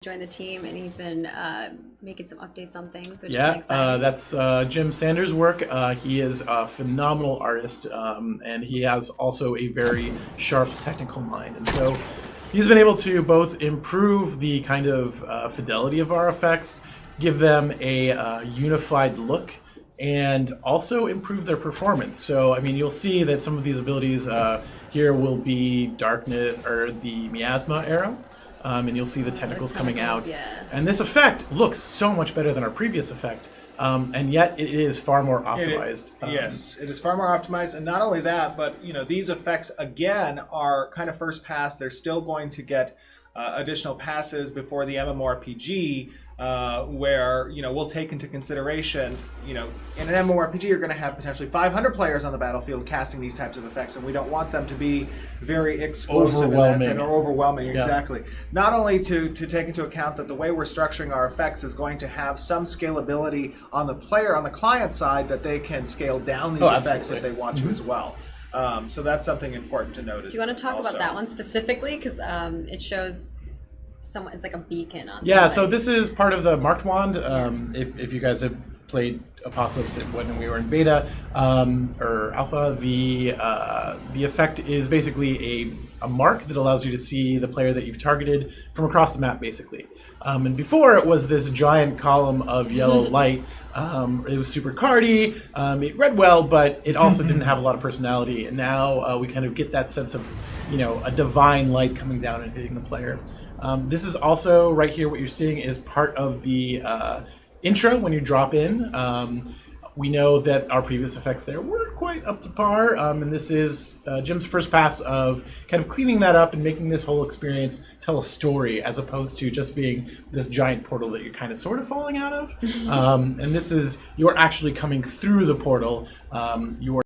joined the team, and he's been making some updates on things, which is Yeah, exciting. that's Jim Sanders' work. He is a phenomenal artist, and he has also a very sharp technical mind. And so he's been able to both improve the kind of fidelity of our effects, give them a unified look, and also improve their performance. So, I mean, you'll see that some of these abilities here will be Darkness, or the Miasma arrow. And you'll see the tentacles coming out. Yeah. And this effect looks so much better than our previous effect, and yet it is far more optimized. Yes, it is far more optimized, and not only that, but these effects again are kind of first pass. They're still going to get additional passes before the MMORPG, where we'll take into consideration, in an MMORPG you're going to have potentially 500 players on the battlefield casting these types of effects, and we don't want them to be very explosive or overwhelming. Yeah. Exactly. Not only to take into account that the way we're structuring our effects is going to have some scalability on the client side, that they can scale down these effects if they want to as well. So that's something important to note. Do you want to talk about that one specifically? Because it shows someone, it's like a beacon on Yeah, something. so this is part of the Marked Wand. If you guys have played Apocalypse when we were in beta or alpha, the effect is basically a mark that allows you to see the player that you've targeted from across the map, basically. And before, it was this giant column of yellow light. It was super cardy. It read well, but it also didn't have a lot of personality. And now we kind of get that sense of, a divine light coming down and hitting the player. This is also right here. What you're seeing is part of the intro when you drop in. We know that our previous effects there weren't quite up to par, and this is Jim's first pass of kind of cleaning that up and making this whole experience tell a story, as opposed to just being this giant portal that you're kind of sort of falling out of. And this is, you're actually coming through the portal. You are